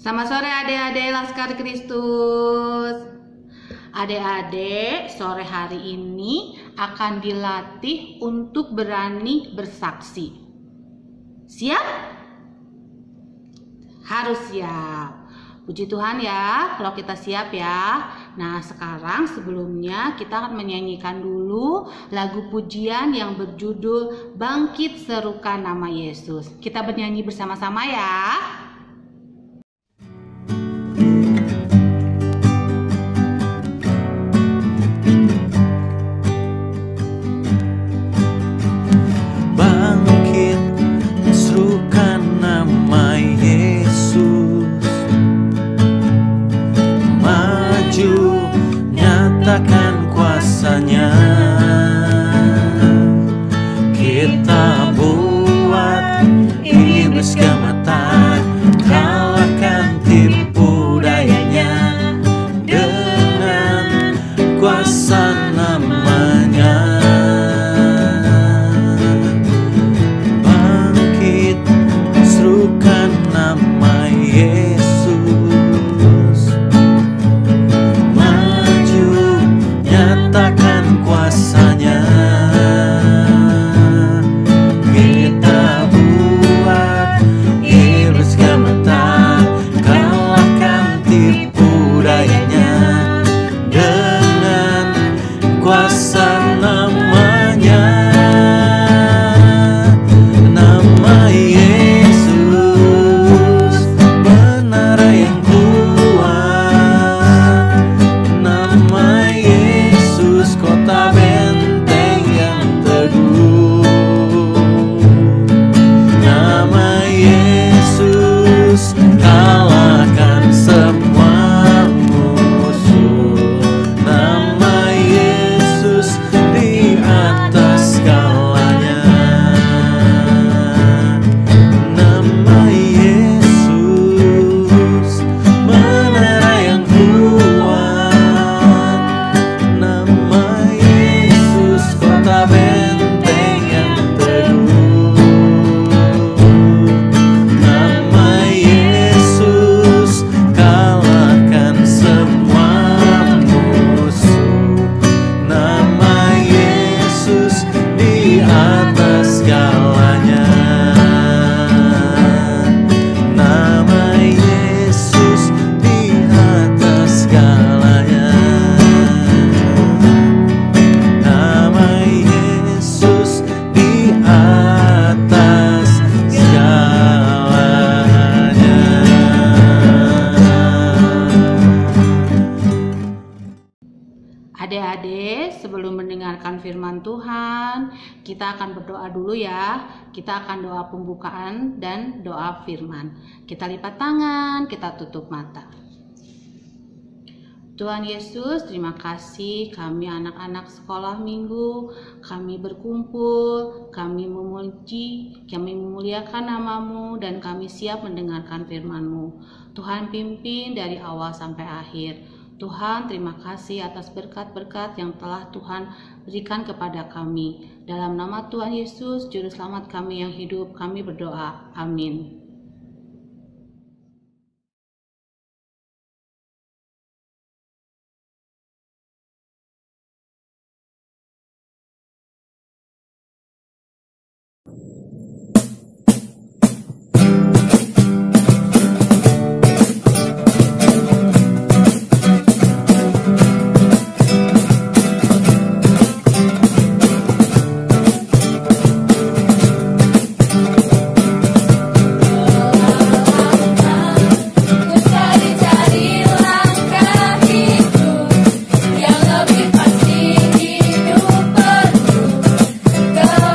Selamat sore adik-adik Laskar Kristus. Adik-adik, sore hari ini akan dilatih untuk berani bersaksi. Siap? Harus siap. Puji Tuhan ya, kalau kita siap ya. Nah, sekarang sebelumnya kita akan menyanyikan dulu lagu pujian yang berjudul Bangkit Serukan Nama Yesus. Kita bernyanyi bersama-sama ya. Bangkit, serukan nama Yesus. Maju, nyatakan kuasanya. Kita buat iblis gemetar, kalahkan tipu dayanya dengan kuasa namanya. Bangkit, serukan nama Yesus. Maju, nyatakan kuasanya. Kita buat iblis gemetar, kalahkan tipu dayanya dengan kuasa namanya. Nama Yesus menara yang kuat. Nama Yesus kota benteng yang teguh. Nama Yesus kalahkan semua musuh. Nama Yesus di atas segalanya. Nama Yesus menara yang kuat. Nama Yesus kota benteng yang teguh. Nama Yesus kalahkan semua musuh. Nama Yesus di atas segalanya. Nama Yesus di atas segalanya. Nama Yesus di atas segalanya. Adik-adik, sebelum mendengarkan firman Tuhan, kita akan berdoa dulu ya. Kita akan doa pembukaan dan doa firman. Kita lipat tangan, kita tutup mata. Tuhan Yesus, terima kasih kami anak-anak sekolah minggu, kami berkumpul, kami memuji, kami memuliakan nama-Mu, dan kami siap mendengarkan firman-Mu. Tuhan pimpin dari awal sampai akhir. Tuhan, terima kasih atas berkat-berkat yang telah Tuhan berikan kepada kami. Dalam nama Tuhan Yesus, Juru Selamat kami yang hidup, kami berdoa. Amin. Kemenangan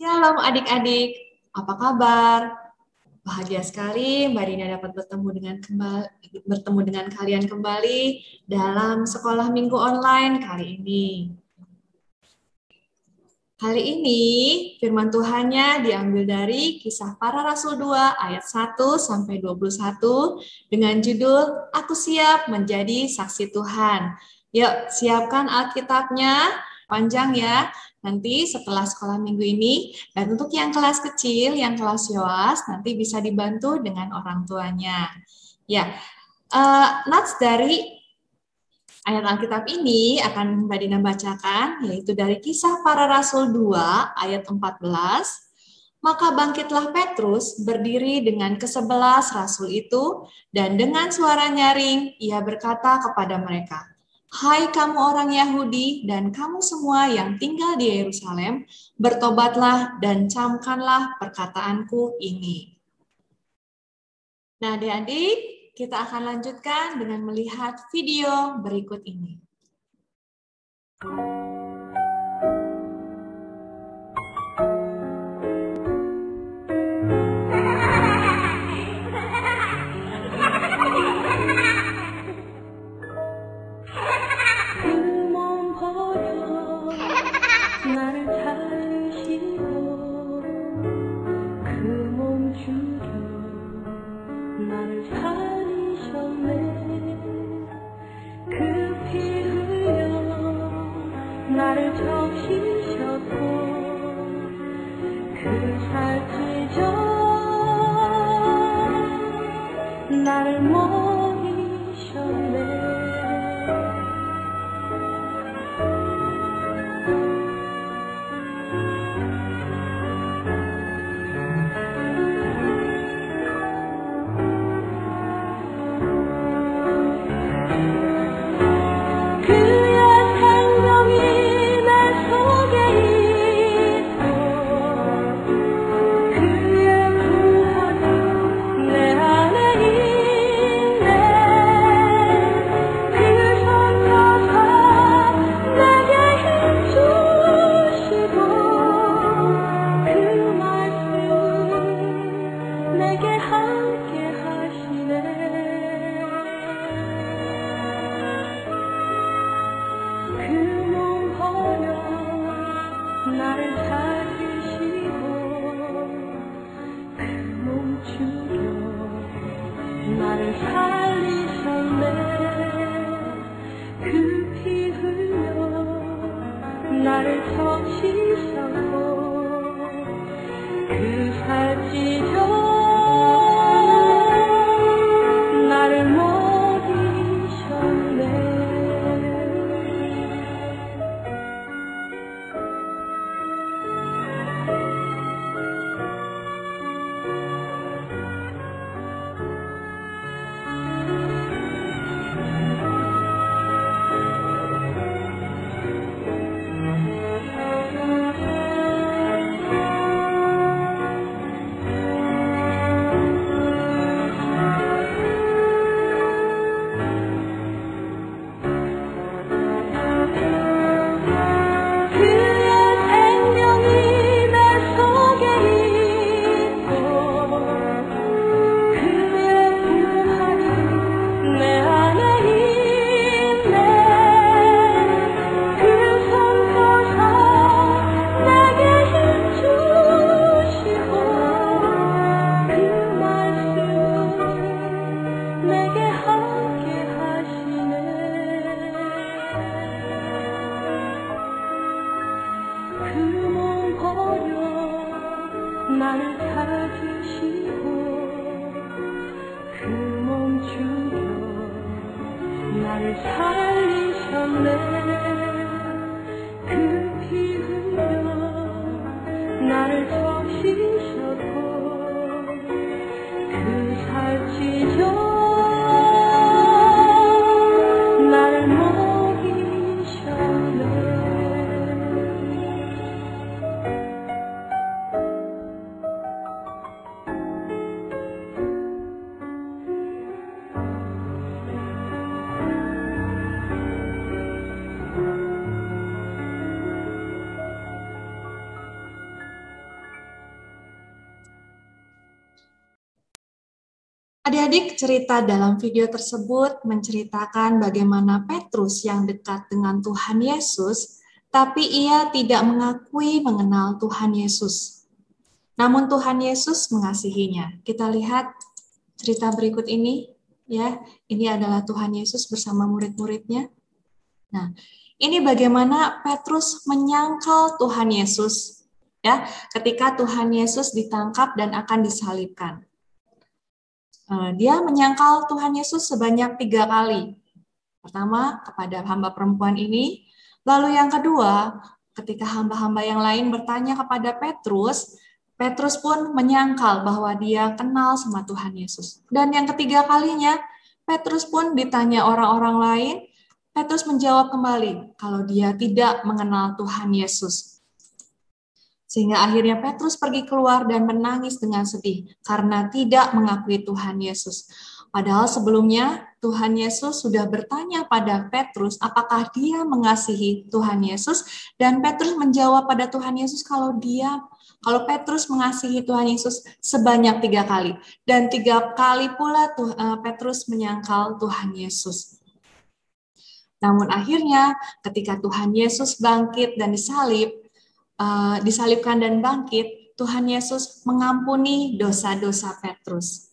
Shalom adik-adik, apa kabar? Bahagia sekali Mbak Dina dapat bertemu dengan kalian kembali dalam sekolah minggu online kali ini. Kali ini firman Tuhannya diambil dari Kisah Para Rasul 2 ayat 1 sampai 21 dengan judul Aku Siap Menjadi Saksi Tuhan. Yuk, siapkan Alkitabnya, panjang ya. Nanti setelah sekolah minggu ini, dan untuk yang kelas kecil, yang kelas YOAS, nanti bisa dibantu dengan orang tuanya. Ya, notes dari ayat Alkitab ini akan Mbak Dina bacakan, yaitu dari Kisah Para Rasul 2 ayat 14. Maka bangkitlah Petrus berdiri dengan ke-11 rasul itu, dan dengan suara nyaring ia berkata kepada mereka, Hai kamu orang Yahudi dan kamu semua yang tinggal di Yerusalem, bertobatlah dan camkanlah perkataanku ini. Nah adik-adik, kita akan lanjutkan dengan melihat video berikut ini. Adik-adik, cerita dalam video tersebut menceritakan bagaimana Petrus yang dekat dengan Tuhan Yesus, tapi ia tidak mengakui mengenal Tuhan Yesus. Namun Tuhan Yesus mengasihinya. Kita lihat cerita berikut ini, ya. Ini adalah Tuhan Yesus bersama murid-muridnya. Nah, ini bagaimana Petrus menyangkal Tuhan Yesus, ya, ketika Tuhan Yesus ditangkap dan akan disalibkan. Dia menyangkal Tuhan Yesus sebanyak 3 kali. Pertama, kepada hamba perempuan ini. Lalu yang kedua, ketika hamba-hamba yang lain bertanya kepada Petrus, Petrus pun menyangkal bahwa dia kenal sama Tuhan Yesus. Dan yang ketiga kalinya, Petrus pun ditanya orang-orang lain, Petrus menjawab kembali kalau dia tidak mengenal Tuhan Yesus. Sehingga akhirnya Petrus pergi keluar dan menangis dengan sedih karena tidak mengakui Tuhan Yesus. Padahal sebelumnya Tuhan Yesus sudah bertanya pada Petrus apakah dia mengasihi Tuhan Yesus, dan Petrus menjawab pada Tuhan Yesus kalau Petrus mengasihi Tuhan Yesus sebanyak 3 kali. Dan 3 kali pula Petrus menyangkal Tuhan Yesus. Namun akhirnya ketika Tuhan Yesus bangkit dan disalibkan dan bangkit, Tuhan Yesus mengampuni dosa-dosa Petrus.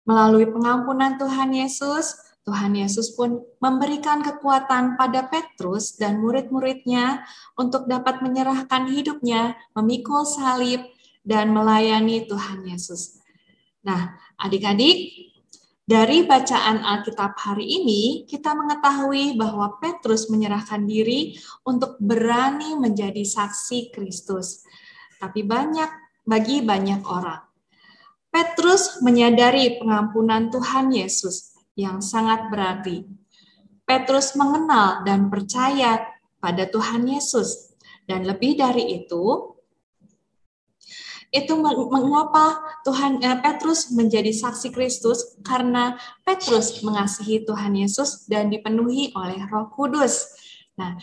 Melalui pengampunan Tuhan Yesus pun memberikan kekuatan pada Petrus dan murid-muridnya untuk dapat menyerahkan hidupnya, memikul salib, dan melayani Tuhan Yesus. Nah, adik-adik, dari bacaan Alkitab hari ini, kita mengetahui bahwa Petrus menyerahkan diri untuk berani menjadi saksi Kristus. Tapi bagi banyak orang, Petrus menyadari pengampunan Tuhan Yesus yang sangat berarti. Petrus mengenal dan percaya pada Tuhan Yesus. Dan lebih dari itu mengapa Petrus menjadi saksi Kristus, karena Petrus mengasihi Tuhan Yesus dan dipenuhi oleh Roh Kudus. Nah,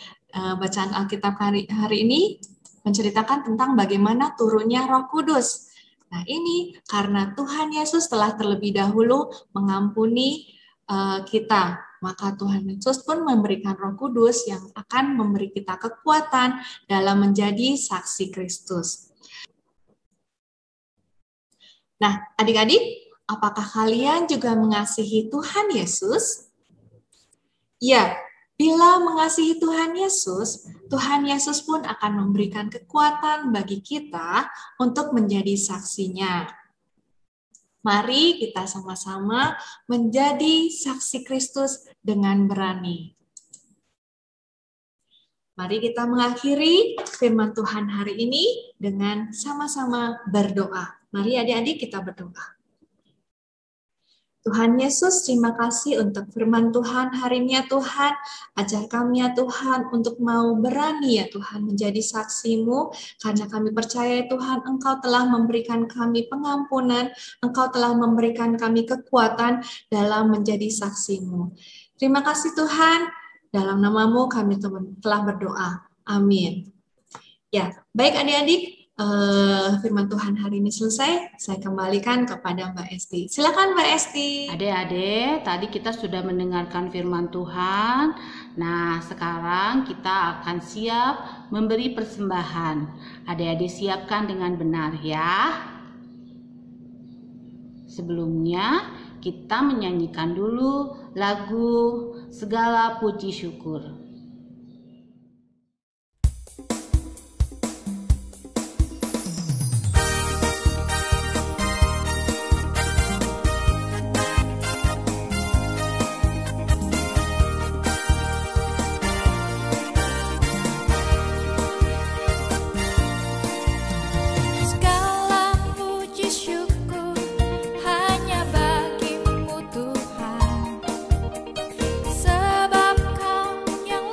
bacaan Alkitab hari ini menceritakan tentang bagaimana turunnya Roh Kudus. Nah, ini karena Tuhan Yesus telah terlebih dahulu mengampuni kita, maka Tuhan Yesus pun memberikan Roh Kudus yang akan memberi kita kekuatan dalam menjadi saksi Kristus. Nah, adik-adik, apakah kalian juga mengasihi Tuhan Yesus? Ya, bila mengasihi Tuhan Yesus pun akan memberikan kekuatan bagi kita untuk menjadi saksinya. Mari kita sama-sama menjadi saksi Kristus dengan berani. Mari kita mengakhiri firman Tuhan hari ini dengan sama-sama berdoa. Mari adik-adik kita berdoa. Tuhan Yesus, terima kasih untuk firman Tuhan hari ini ya Tuhan. Ajar kami ya Tuhan untuk mau berani ya Tuhan menjadi saksi-Mu. Karena kami percaya ya Tuhan, Engkau telah memberikan kami pengampunan, Engkau telah memberikan kami kekuatan dalam menjadi saksi-Mu. Terima kasih Tuhan, dalam nama-Mu kami telah berdoa. Amin. Ya, baik adik-adik. Firman Tuhan hari ini selesai, saya kembalikan kepada Mbak Esti. Silakan Mbak Esti. Adik-adik, tadi kita sudah mendengarkan firman Tuhan. Nah, sekarang kita akan siap memberi persembahan. Adik-adik siapkan dengan benar ya. Sebelumnya, kita menyanyikan dulu lagu Segala Puji Syukur. Sebab Kau yang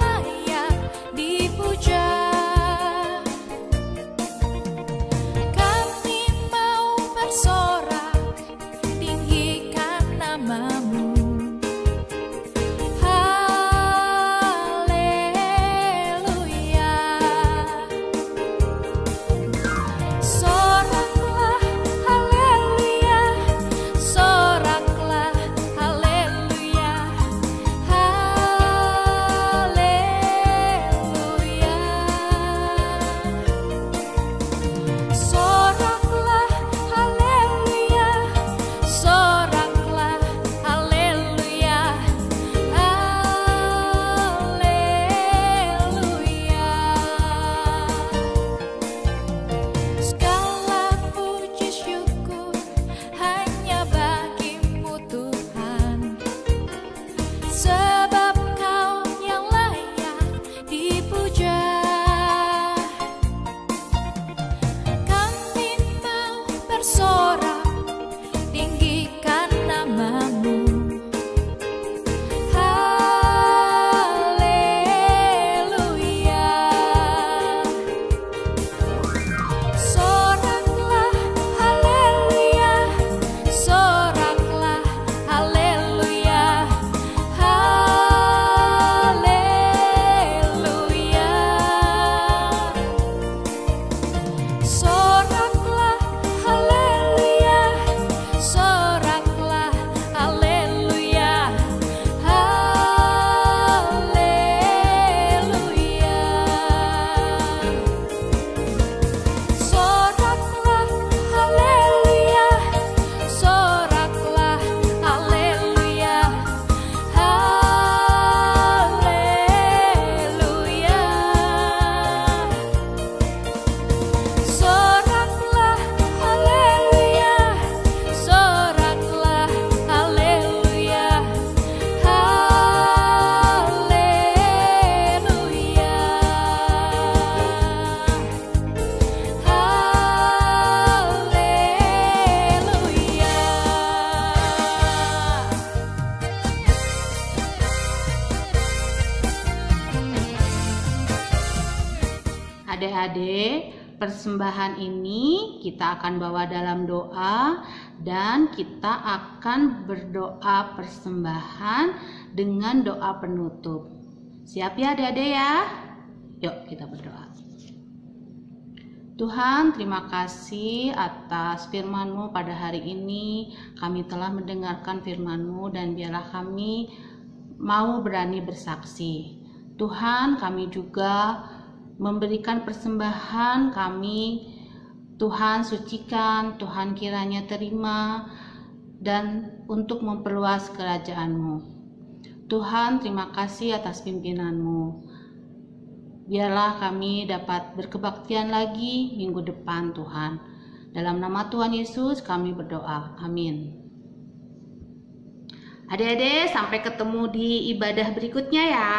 Adik-adik, persembahan ini kita akan bawa dalam doa dan kita akan berdoa persembahan dengan doa penutup. Siap ya adik-adik ya? Yuk kita berdoa. Tuhan, terima kasih atas firman-Mu pada hari ini. Kami telah mendengarkan firman-Mu dan biarlah kami mau berani bersaksi. Tuhan, kami juga memberikan persembahan kami. Tuhan, sucikan, Tuhan kiranya terima dan untuk memperluas kerajaan-Mu. Tuhan, terima kasih atas pimpinan-Mu. Biarlah kami dapat berkebaktian lagi minggu depan Tuhan. Dalam nama Tuhan Yesus kami berdoa. Amin. Adik-adik, sampai ketemu di ibadah berikutnya ya.